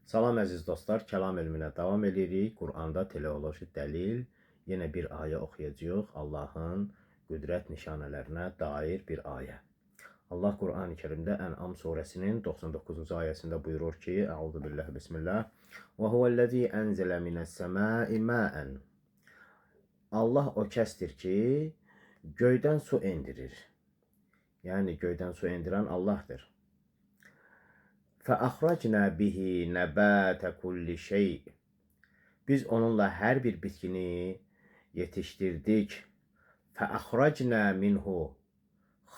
Salam əziz dostlar, kəlam elminə davam edirik. Quranda teleoloji dəlil, yenə bir ayə oxuyacağıq. Allahın qüdrət nişanələrinə dair bir ayə. Allah Qur'an-ı Kerimdə Ən'am surəsinin 99-cu ayəsində buyurur ki, Əuzu billah, bismillah. Və huvəl-ləzi ənzələ minəs-səmai ma'an. Allah o kəsdir ki, göydən su endirir. Yəni göydən su endirən Allahdır. فَأَخْرَجْنَا بِهِ نَبَاتَ كُلِّ شَيْءٍ. Biz onunla hər bir bitkini yetişdirdik. فَأَخْرَجْنَا مِنْهُ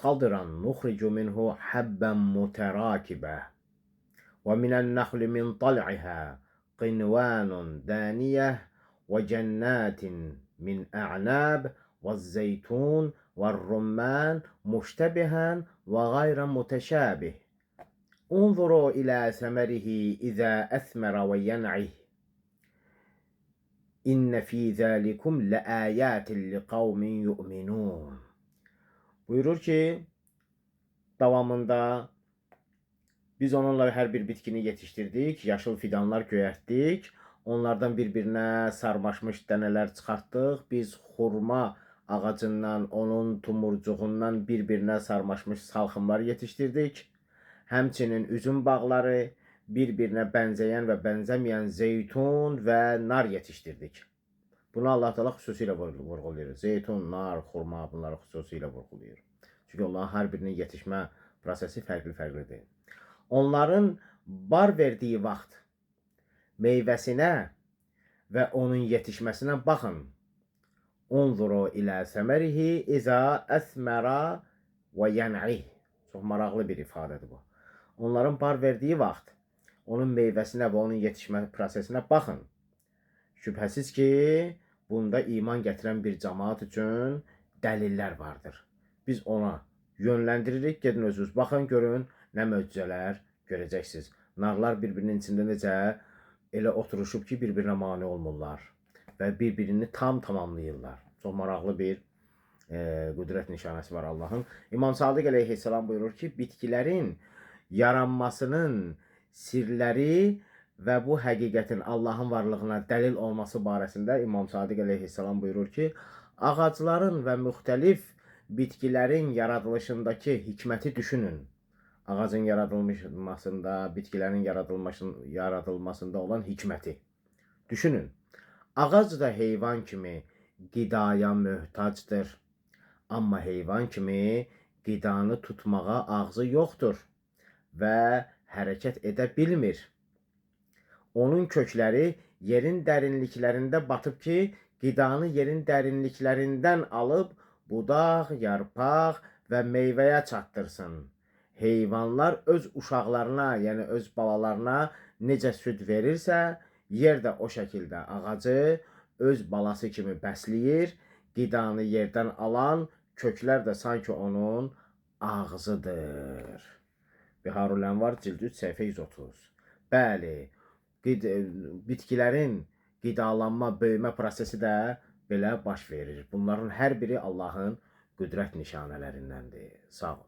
خَضِرًا نُخْرِجُ مِنْهُ حَبًّا مُتَرَاكِبًا وَمِنَ النَّخْلِ مِنْ طَلْعِهَا قِنْوَانٌ دَانِيَةٌ وَجَنَّاتٍ مِنْ أَعْنَابٍ وَالزَّيْتُونَ وَالرُّمَّانَ مُشْتَبِهًا وَغَيْرَ مُتَشَابِهٍ انظروا إلى ثمره إذا أثمر وينعه إن في ذلكم لآيات لقوم يؤمنون. Buyurur ki, davamında biz onunla hər bir bitkini yetişdirdik, yaşıl fidanlar göyərtdik, onlardan bir-birinə sarmaşmış dənələr çıxartdıq, biz xurma ağacından, onun tumurcuğundan bir-birinə sarmaşmış salxımlar yetişdirdik. Həmçinin üzüm bağları, bir-birinə bənzəyən və bənzəməyən zeytun və nar yetişdirdik. Bunu Allah Teala xüsusilə vurğulayır. Zeytun, nar, xurma bunları xüsusilə vurğulayır. Çünki onların hər birinin yetişmə prosesi fərqli-fərqlidir. Onların bar verdiyi vaxt meyvəsinə və onun yetişməsinə baxın. Unzuru ilə səmərihi izə əsmərə və yən'ih. Çox maraqlı bir ifadədir bu. Onların bar verdiyi vaxt onun meyvəsinə və onun yetişmə prosesinə baxın. Şübhəsiz ki, bunda iman gətirən bir cəmaat üçün dəlillər vardır. Biz ona yönləndiririk, gedin özünüz baxın, görün, nə möcüzələr görəcəksiniz. Narlar bir-birinin içində necə elə oturuşub ki, bir-birinə mane olmurlar və bir-birini tam tamamlayırlar. Çox maraqlı bir qüdrət nişanəsi var Allahın. İmam Sadiq əleyhissalam buyurur ki, bitkilərin yaranmasının sirləri və bu həqiqətin Allahın varlığına dəlil olması barəsində İmam Sadiq əleyhissalam buyurur ki, ağacların və müxtəlif bitkilərin yaradılışındakı hikməti düşünün. Ağacın yaradılmasında, bitkilərin yaradılmasında olan hikməti düşünün. Ağac da heyvan kimi qidaya möhtacdır. Amma heyvan kimi qidanı tutmağa ağzı yoxdur və hərəkət edə bilmir. Onun kökləri yerin dərinliklərində batıb ki, qidanı yerin dərinliklərindən alıb budaq, yarpaq və meyvəyə çatdırsın. Heyvanlar öz uşaqlarına, yəni öz balalarına necə süd verirsə, yer də o şəkildə ağacı öz balası kimi bəsləyir. Qidanı yerdən alan köklər də sanki onun ağzıdır. Biharul Ənvar cild 3 səhifə 130. Bəli, bitkilərin qidalanma, böyümə prosesi də belə baş verir. Bunların hər biri Allahın qüdrət nişanələrindəndir. Sağ ol.